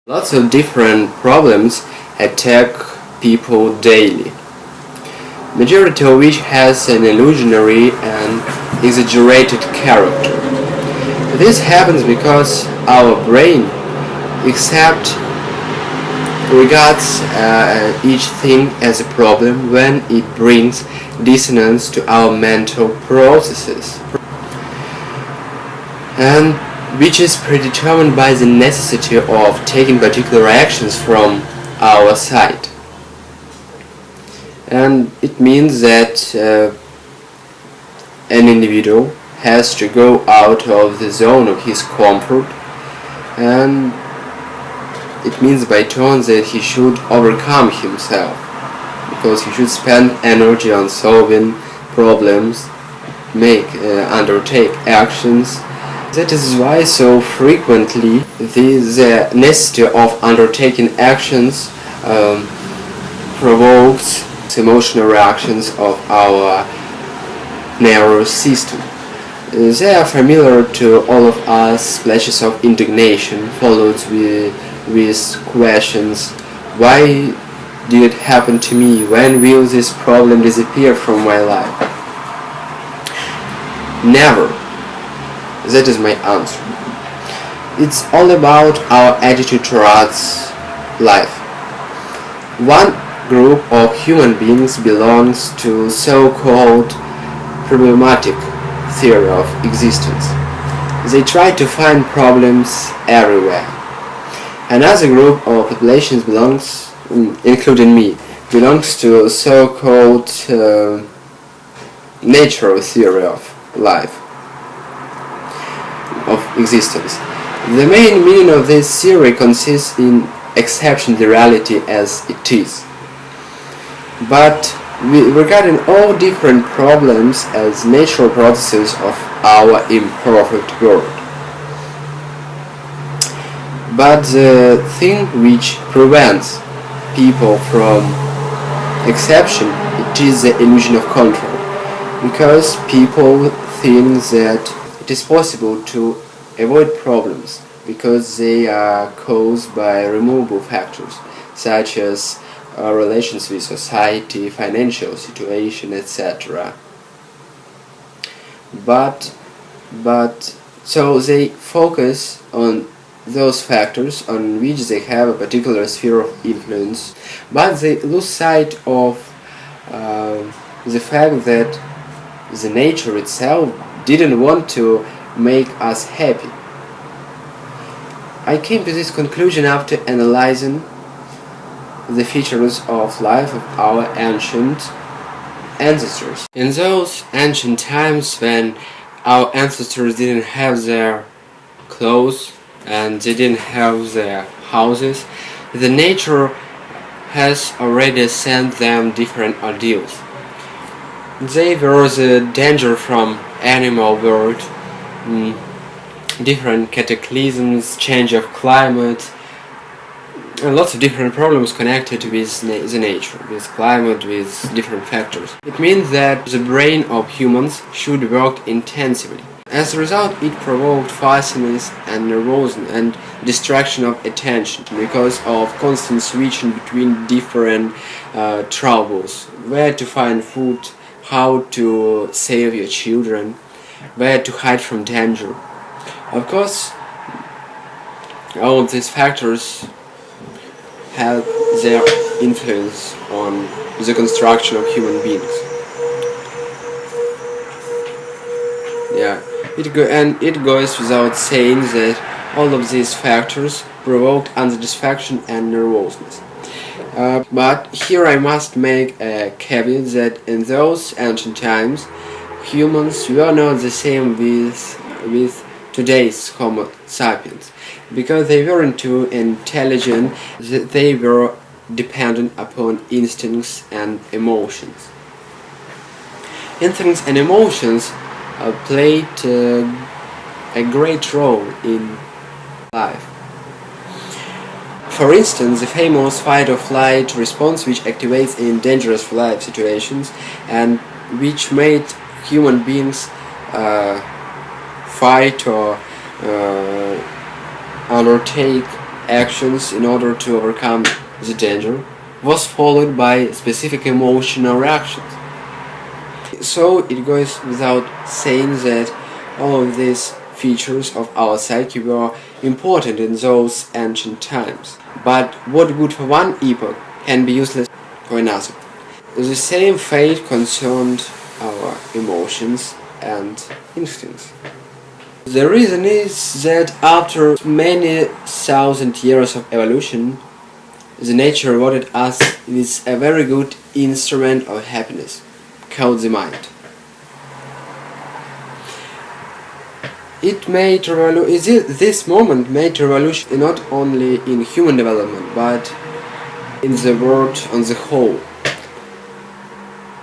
Lots of different problems attack people daily, majority of which has an illusionary and exaggerated character. This happens because our brain regards each thing as a problem when it brings dissonance to our mental processes, and which is predetermined by the necessity of taking particular actions from our side. And it means that an individual has to go out of the zone of his comfort, and it means by turns that he should overcome himself, because he should spend energy on solving problems, undertake actions. That is why so frequently the necessity of undertaking actions provokes emotional reactions of our nervous system. They are familiar to all of us, splashes of indignation followed with questions: why did it happen to me? When will this problem disappear from my life? Never. That is my answer. It's all about our attitude towards life. One group of human beings belongs to so-called problematic theory of existence. They try to find problems everywhere. Another group of populations belongs, including me, belongs to so-called natural theory of life, of existence. The main meaning of this theory consists in accepting the reality as it is, but regarding all different problems as natural processes of our imperfect world. But the thing which prevents people from exception, it is the illusion of control, because people think that it is possible to avoid problems because they are caused by removable factors such as relations with society, financial situation, etc. But so they focus on those factors on which they have a particular sphere of influence, but they lose sight of the fact that the nature itself didn't want to make us happy. I came to this conclusion after analyzing the features of life of our ancient ancestors. In those ancient times when our ancestors didn't have their clothes and they didn't have their houses, the nature has already sent them different ordeals. They were the danger from animal world, different cataclysms, change of climate, and lots of different problems connected with the nature, with climate, with different factors. It means that the brain of humans should work intensively. As a result, it provoked fastness and nervousness and distraction of attention because of constant switching between different troubles: where to find food, how to save your children, where to hide from danger. Of course, all of these factors have their influence on the construction of human beings. It goes without saying that all of these factors provoked unsatisfaction and nervousness. But here I must make a caveat that in those ancient times, humans were not the same with today's Homo sapiens, because they weren't too intelligent, they were dependent upon instincts and emotions. Instincts and emotions played a great role in life. For instance, the famous fight-or-flight response, which activates in dangerous life situations and which made human beings fight or undertake actions in order to overcome the danger was followed by specific emotional reactions. So it goes without saying that all of these features of our psyche were important in those ancient times. But what good for one epoch can be useless for another. The same fate concerned our emotions and instincts. The reason is that after many thousand years of evolution, the nature rewarded us with a very good instrument of happiness, called the mind. This moment made a revolution not only in human development, but in the world on the whole.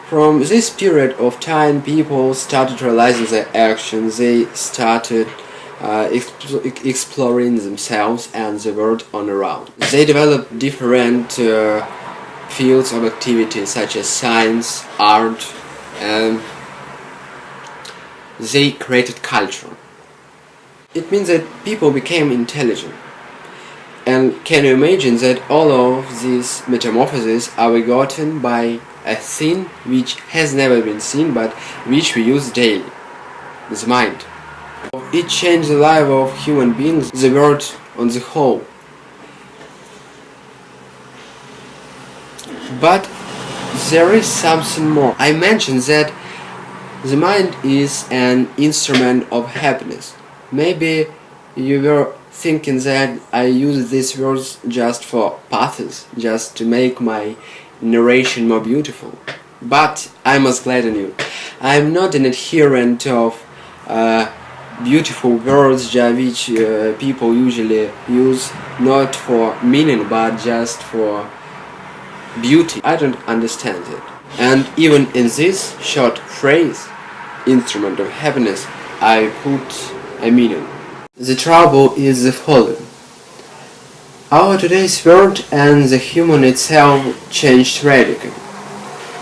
From this period of time, people started realizing their actions, they started exploring themselves and the world on around. They developed different fields of activity such as science, art, and they created culture. It means that people became intelligent. And can you imagine that all of these metamorphoses are begotten by a thing which has never been seen but which we use daily, the mind. It changed the life of human beings, the world on the whole. But there is something more. I mentioned that the mind is an instrument of happiness. Maybe you were thinking that I use these words just for pathos, just to make my narration more beautiful. But I must gladden you. I am not an adherent of beautiful words which people usually use not for meaning but just for beauty. I don't understand it. And even in this short phrase, instrument of happiness, I put a meaning. The trouble is the following. Our today's world and the human itself changed radically.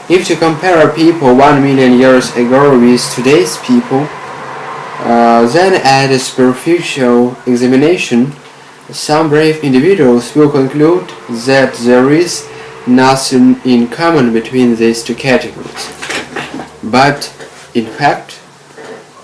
If to compare people 1 million years ago with today's people, then at a superficial examination, some brave individuals will conclude that there is nothing in common between these two categories. But, in fact,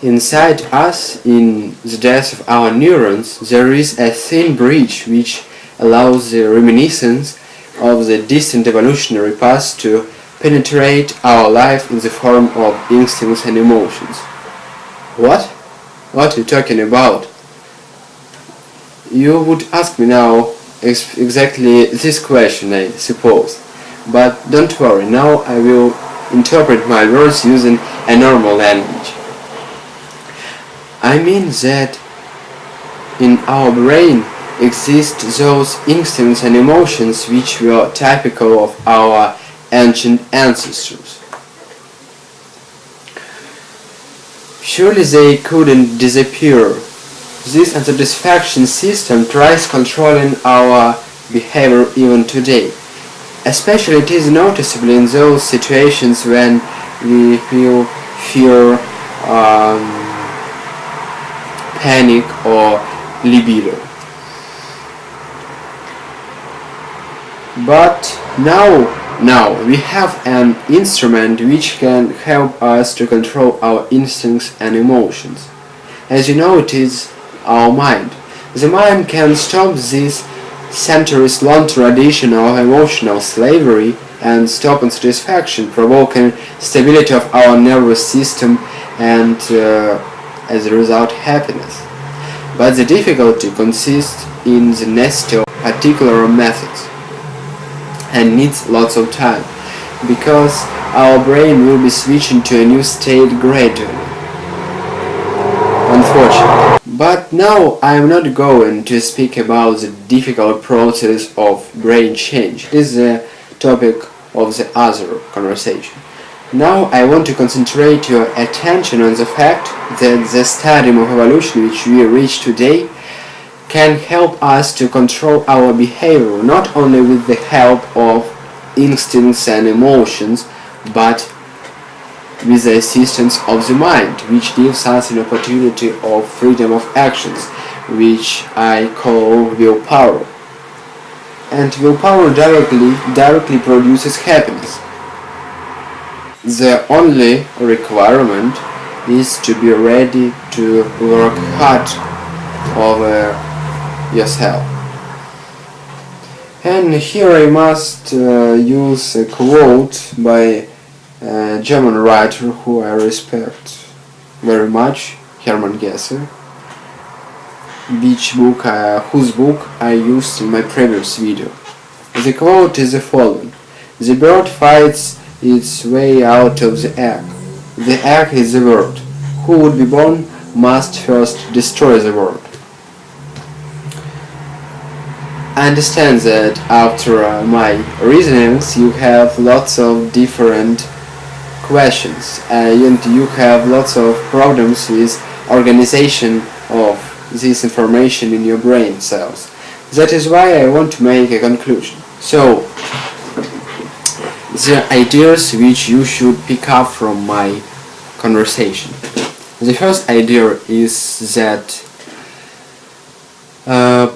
inside us, in the depths of our neurons, there is a thin bridge which allows the reminiscence of the distant evolutionary past to penetrate our life in the form of instincts and emotions. What? What are you talking about? You would ask me now exactly this question, I suppose. But don't worry, now I will interpret my words using a normal language. I mean that in our brain exist those instincts and emotions which were typical of our ancient ancestors. Surely they couldn't disappear. This unsatisfaction system tries controlling our behavior even today. Especially it is noticeable in those situations when we feel fear, panic or libido. But now we have an instrument which can help us to control our instincts and emotions. As you know, it is our mind. The mind can stop this centuries-long tradition of emotional slavery and stop unsatisfaction, provoking stability of our nervous system and as a result happiness. But the difficulty consists in the necessity of particular methods and needs lots of time, because our brain will be switching to a new state gradually, unfortunately. But now I am not going to speak about the difficult process of brain change. This is the topic of the other conversation. Now I want to concentrate your attention on the fact that the stadium of evolution which we reach today can help us to control our behavior not only with the help of instincts and emotions, but with the assistance of the mind, which gives us an opportunity of freedom of actions, which I call willpower. and willpower directly produces happiness. The only requirement is to be ready to work hard over yourself. And here I must use a quote by a German writer who I respect very much, Hermann Hesse, whose book I used in my previous video. The quote is the following: "The bird fights its way out of the egg. The egg is the world. Who would be born must first destroy the world." I understand that after my reasonings you have lots of different questions and you have lots of problems with organization of this information in your brain cells. That is why I want to make a conclusion. So, the ideas which you should pick up from my conversation. The first idea is that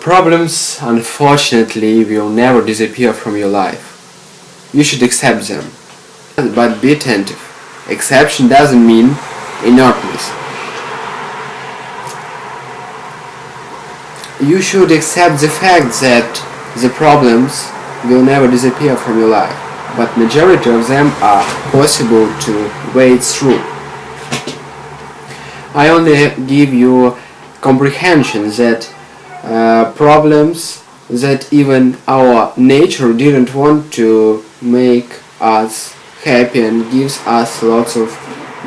problems unfortunately will never disappear from your life. You should accept them, but be attentive. Exception doesn't mean inertness. You should accept the fact that the problems will never disappear from your life, but majority of them are possible to wade through. I only give you comprehension that problems that even our nature didn't want to make us happy and gives us lots of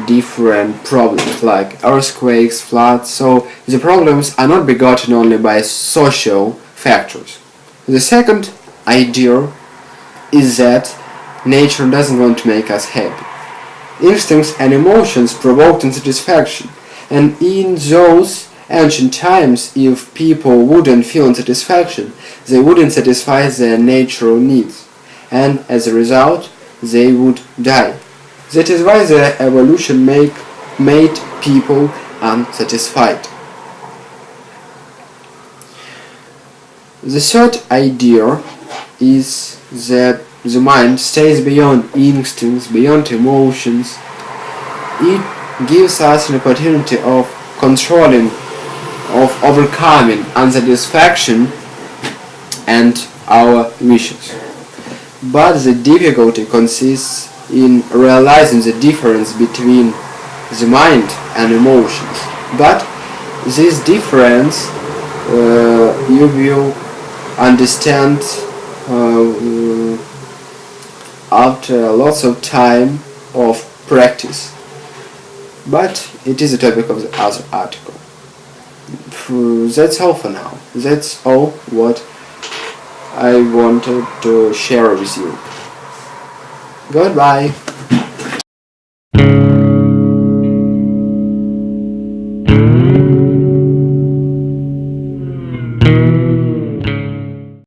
different problems like earthquakes, floods. So the problems are not begotten only by social factors. The second idea is that nature doesn't want to make us happy. Instincts and emotions provoked insatisfaction, and in those ancient times, if people wouldn't feel satisfaction, they wouldn't satisfy their natural needs, and as a result, they would die. That is why the evolution made people unsatisfied. The third idea is that the mind stays beyond instincts, beyond emotions. It gives us an opportunity of controlling, of overcoming unsatisfaction and our wishes. But the difficulty consists in realizing the difference between the mind and emotions. But this difference you will understand after lots of time of practice. But it is the topic of the other article. That's all for now. That's all what I wanted to share with you. Goodbye.